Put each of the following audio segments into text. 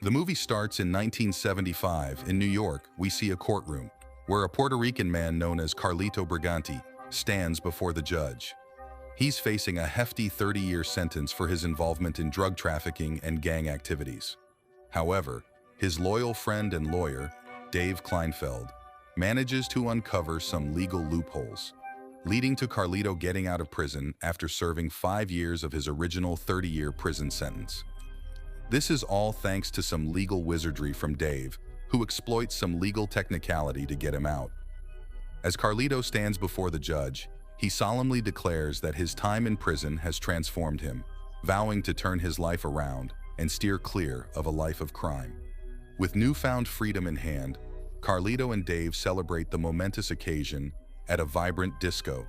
The movie starts in 1975. In New York, we see a courtroom where a Puerto Rican man known as Carlito Brigante stands before the judge. He's facing a hefty 30-year sentence for his involvement in drug trafficking and gang activities. However, his loyal friend and lawyer, Dave Kleinfeld, manages to uncover some legal loopholes, leading to Carlito getting out of prison after serving 5 years of his original 30-year prison sentence. This is all thanks to some legal wizardry from Dave, who exploits some legal technicality to get him out. As Carlito stands before the judge, he solemnly declares that his time in prison has transformed him, vowing to turn his life around and steer clear of a life of crime. With newfound freedom in hand, Carlito and Dave celebrate the momentous occasion at a vibrant disco,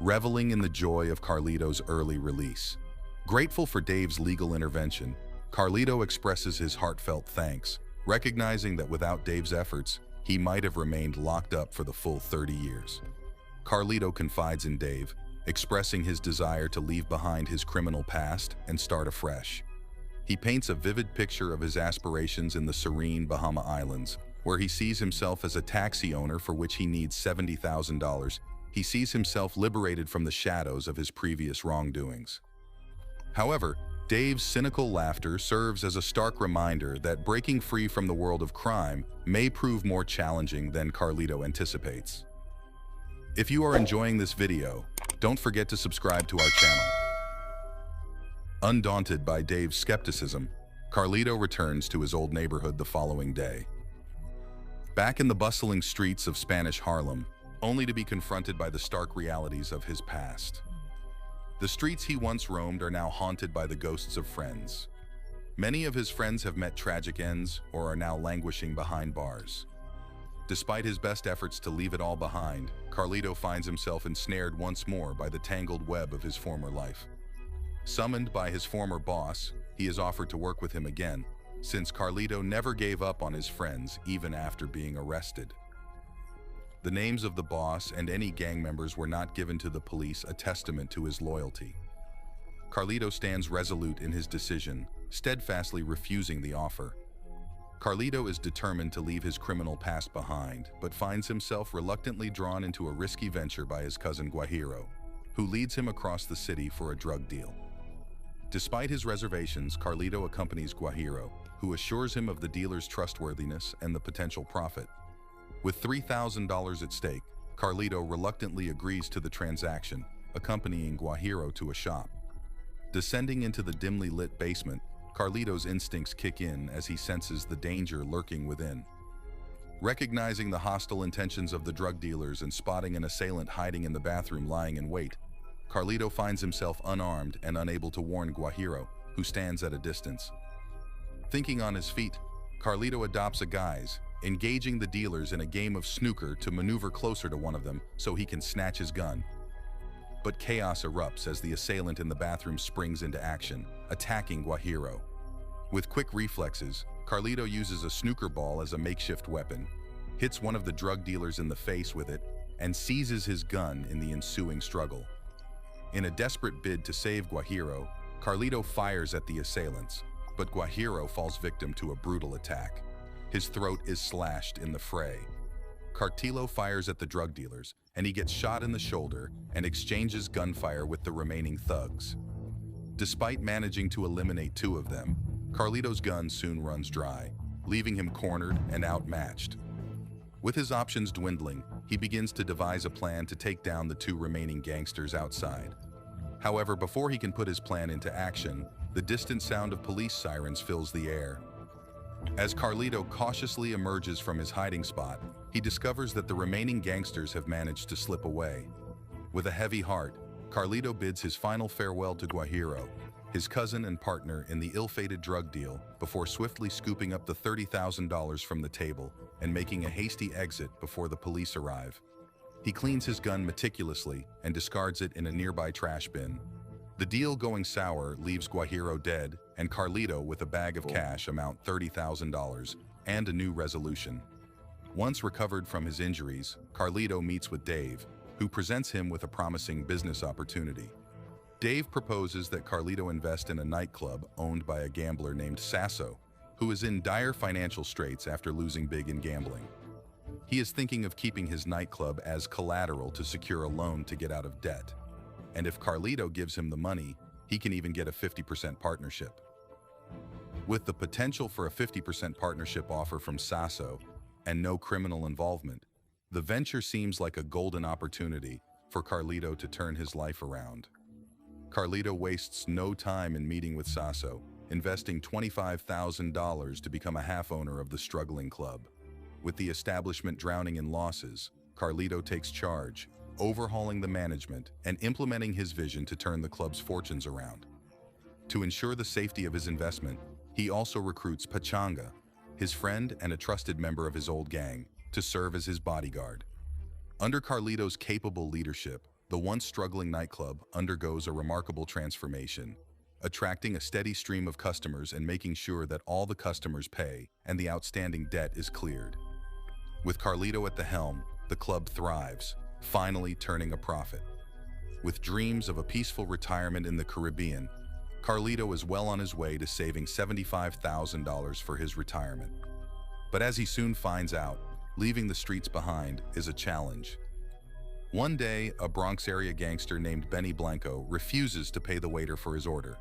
reveling in the joy of Carlito's early release. Grateful for Dave's legal intervention, Carlito expresses his heartfelt thanks, recognizing that without Dave's efforts, he might have remained locked up for the full 30 years. Carlito confides in Dave, expressing his desire to leave behind his criminal past and start afresh. He paints a vivid picture of his aspirations in the serene Bahama Islands, where he sees himself as a taxi owner for which he needs $70,000. He sees himself liberated from the shadows of his previous wrongdoings. However, Dave's cynical laughter serves as a stark reminder that breaking free from the world of crime may prove more challenging than Carlito anticipates. If you are enjoying this video, don't forget to subscribe to our channel. Undaunted by Dave's skepticism, Carlito returns to his old neighborhood the following day. Back in the bustling streets of Spanish Harlem, only to be confronted by the stark realities of his past. The streets he once roamed are now haunted by the ghosts of friends. Many of his friends have met tragic ends or are now languishing behind bars. Despite his best efforts to leave it all behind, Carlito finds himself ensnared once more by the tangled web of his former life. Summoned by his former boss, he is offered to work with him again, since Carlito never gave up on his friends even after being arrested. The names of the boss and any gang members were not given to the police, a testament to his loyalty. Carlito stands resolute in his decision, steadfastly refusing the offer. Carlito is determined to leave his criminal past behind, but finds himself reluctantly drawn into a risky venture by his cousin Guajiro, who leads him across the city for a drug deal. Despite his reservations, Carlito accompanies Guajiro, who assures him of the dealer's trustworthiness and the potential profit. With $3,000 at stake, Carlito reluctantly agrees to the transaction, accompanying Guajiro to a shop. Descending into the dimly lit basement, Carlito's instincts kick in as he senses the danger lurking within. Recognizing the hostile intentions of the drug dealers and spotting an assailant hiding in the bathroom lying in wait, Carlito finds himself unarmed and unable to warn Guajiro, who stands at a distance. Thinking on his feet, Carlito adopts a guise, engaging the dealers in a game of snooker to maneuver closer to one of them so he can snatch his gun. But chaos erupts as the assailant in the bathroom springs into action, attacking Guajiro. With quick reflexes, Carlito uses a snooker ball as a makeshift weapon, hits one of the drug dealers in the face with it, and seizes his gun in the ensuing struggle. In a desperate bid to save Guajiro, Carlito fires at the assailants, but Guajiro falls victim to a brutal attack. His throat is slashed in the fray. Carlito fires at the drug dealers, and he gets shot in the shoulder and exchanges gunfire with the remaining thugs. Despite managing to eliminate 2 of them, Carlito's gun soon runs dry, leaving him cornered and outmatched. With his options dwindling, he begins to devise a plan to take down the 2 remaining gangsters outside. However, before he can put his plan into action, the distant sound of police sirens fills the air. As Carlito cautiously emerges from his hiding spot, he discovers that the remaining gangsters have managed to slip away. With a heavy heart, Carlito bids his final farewell to Guajiro, his cousin and partner in the ill-fated drug deal, before swiftly scooping up the $30,000 from the table and making a hasty exit before the police arrive. He cleans his gun meticulously and discards it in a nearby trash bin. The deal going sour leaves Guajiro dead and Carlito with a bag of cash amount $30,000 and a new resolution. Once recovered from his injuries, Carlito meets with Dave, who presents him with a promising business opportunity. Dave proposes that Carlito invest in a nightclub owned by a gambler named Sasso, who is in dire financial straits after losing big in gambling. He is thinking of keeping his nightclub as collateral to secure a loan to get out of debt. And if Carlito gives him the money, he can even get a 50% partnership. With the potential for a 50% partnership offer from Sasso and no criminal involvement, the venture seems like a golden opportunity for Carlito to turn his life around. Carlito wastes no time in meeting with Sasso, investing $25,000 to become a half-owner of the struggling club. With the establishment drowning in losses, Carlito takes charge, overhauling the management and implementing his vision to turn the club's fortunes around. To ensure the safety of his investment, he also recruits Pacino, his friend and a trusted member of his old gang, to serve as his bodyguard. Under Carlito's capable leadership, the once struggling nightclub undergoes a remarkable transformation, attracting a steady stream of customers and making sure that all the customers pay and the outstanding debt is cleared. With Carlito at the helm, the club thrives, finally turning a profit. With dreams of a peaceful retirement in the Caribbean, Carlito is well on his way to saving $75,000 for his retirement. But as he soon finds out, leaving the streets behind is a challenge. One day, a Bronx area gangster named Benny Blanco refuses to pay the waiter for his order.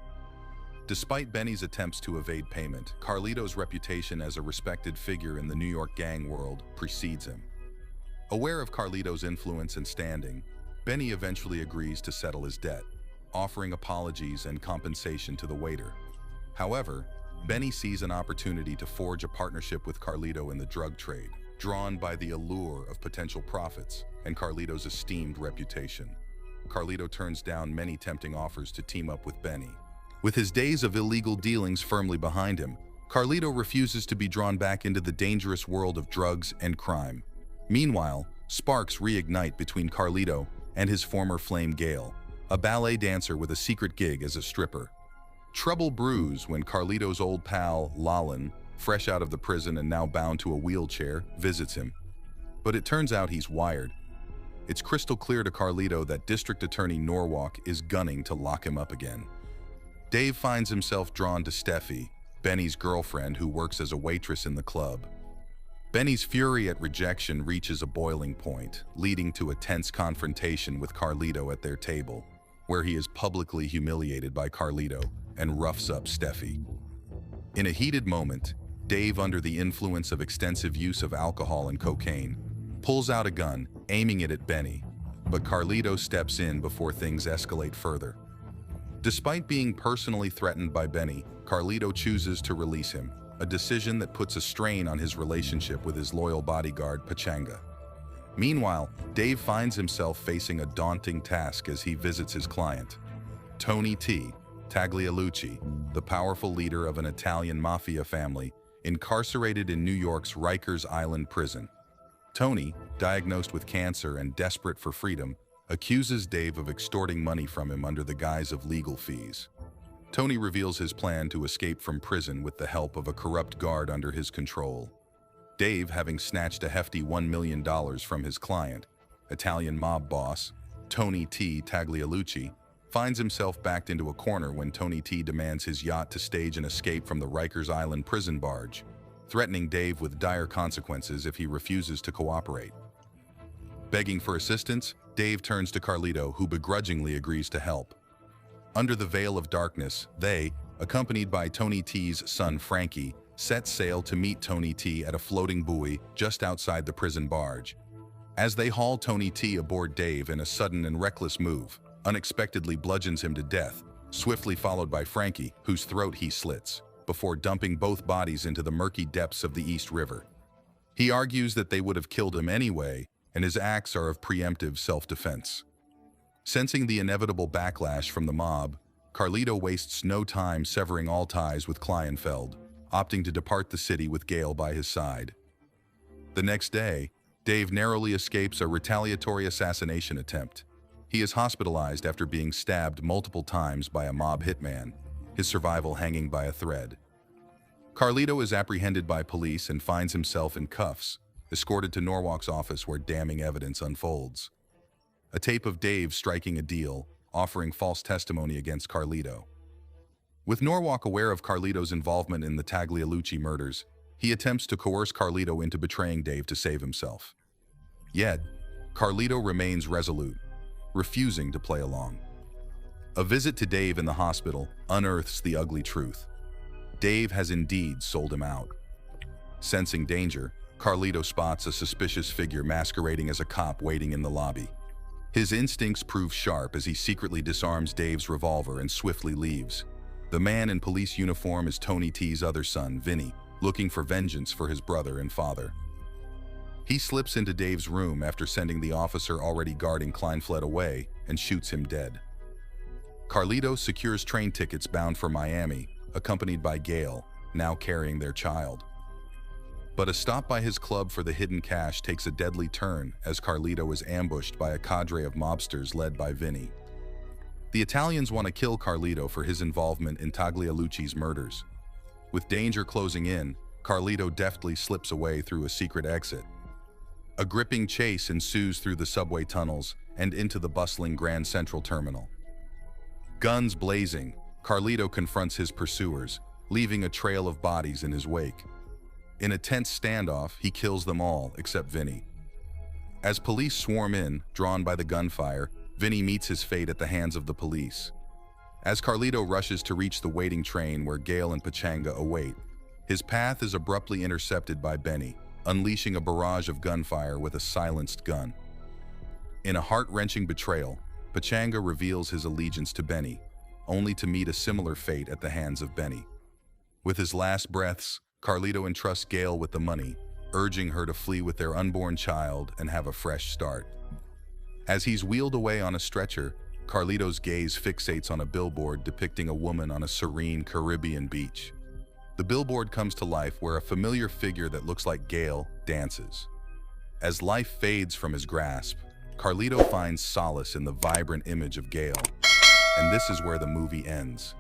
Despite Benny's attempts to evade payment, Carlito's reputation as a respected figure in the New York gang world precedes him. Aware of Carlito's influence and standing, Benny eventually agrees to settle his debt, offering apologies and compensation to the waiter. However, Benny sees an opportunity to forge a partnership with Carlito in the drug trade, drawn by the allure of potential profits and Carlito's esteemed reputation. Carlito turns down many tempting offers to team up with Benny. With his days of illegal dealings firmly behind him, Carlito refuses to be drawn back into the dangerous world of drugs and crime. Meanwhile, sparks reignite between Carlito and his former flame Gail, a ballet dancer with a secret gig as a stripper. Trouble brews when Carlito's old pal, Lalin, fresh out of the prison and now bound to a wheelchair, visits him. But it turns out he's wired. It's crystal clear to Carlito that District Attorney Norwalk is gunning to lock him up again. Dave finds himself drawn to Steffi, Benny's girlfriend who works as a waitress in the club. Benny's fury at rejection reaches a boiling point, leading to a tense confrontation with Carlito at their table, where he is publicly humiliated by Carlito and roughs up Steffi. In a heated moment, Dave, under the influence of extensive use of alcohol and cocaine, pulls out a gun, aiming it at Benny, but Carlito steps in before things escalate further. Despite being personally threatened by Benny, Carlito chooses to release him, a decision that puts a strain on his relationship with his loyal bodyguard, Pacino. Meanwhile, Dave finds himself facing a daunting task as he visits his client, Tony T. Taglialucci, the powerful leader of an Italian Mafia family incarcerated in New York's Rikers Island prison. Tony, diagnosed with cancer and desperate for freedom, accuses Dave of extorting money from him under the guise of legal fees. Tony reveals his plan to escape from prison with the help of a corrupt guard under his control. Dave, having snatched a hefty $1 million from his client, Italian mob boss, Tony T. Taglialucci, finds himself backed into a corner when Tony T demands his yacht to stage an escape from the Rikers Island prison barge, threatening Dave with dire consequences if he refuses to cooperate. Begging for assistance, Dave turns to Carlito, who begrudgingly agrees to help. Under the veil of darkness, they, accompanied by Tony T's son Frankie, set sail to meet Tony T at a floating buoy just outside the prison barge. As they haul Tony T aboard, Dave, in a sudden and reckless move, unexpectedly bludgeons him to death, swiftly followed by Frankie, whose throat he slits, before dumping both bodies into the murky depths of the East River. He argues that they would have killed him anyway, and his acts are of preemptive self-defense. Sensing the inevitable backlash from the mob, Carlito wastes no time severing all ties with Kleinfeld, opting to depart the city with Gail by his side. The next day, Dave narrowly escapes a retaliatory assassination attempt. He is hospitalized after being stabbed multiple times by a mob hitman, his survival hanging by a thread. Carlito is apprehended by police and finds himself in cuffs, escorted to Norwalk's office where damning evidence unfolds. A tape of Dave striking a deal, offering false testimony against Carlito. With Norwalk aware of Carlito's involvement in the Taglialucci murders, he attempts to coerce Carlito into betraying Dave to save himself. Yet, Carlito remains resolute, refusing to play along. A visit to Dave in the hospital unearths the ugly truth. Dave has indeed sold him out. Sensing danger, Carlito spots a suspicious figure masquerading as a cop waiting in the lobby. His instincts prove sharp as he secretly disarms Dave's revolver and swiftly leaves. The man in police uniform is Tony T's other son, Vinny, looking for vengeance for his brother and father. He slips into Dave's room after sending the officer already guarding Kleinfeld away and shoots him dead. Carlito secures train tickets bound for Miami, accompanied by Gail, now carrying their child. But a stop by his club for the hidden cash takes a deadly turn as Carlito is ambushed by a cadre of mobsters led by Vinny. The Italians want to kill Carlito for his involvement in Taglialucci's murders. With danger closing in, Carlito deftly slips away through a secret exit. A gripping chase ensues through the subway tunnels and into the bustling Grand Central Terminal. Guns blazing, Carlito confronts his pursuers, leaving a trail of bodies in his wake. In a tense standoff, he kills them all except Vinny. As police swarm in, drawn by the gunfire, Vinny meets his fate at the hands of the police. As Carlito rushes to reach the waiting train where Gail and Pachanga await, his path is abruptly intercepted by Benny, unleashing a barrage of gunfire with a silenced gun. In a heart-wrenching betrayal, Pachanga reveals his allegiance to Benny, only to meet a similar fate at the hands of Benny. With his last breaths, Carlito entrusts Gail with the money, urging her to flee with their unborn child and have a fresh start. As he's wheeled away on a stretcher, Carlito's gaze fixates on a billboard depicting a woman on a serene Caribbean beach. The billboard comes to life where a familiar figure that looks like Gail dances. As life fades from his grasp, Carlito finds solace in the vibrant image of Gail, and this is where the movie ends.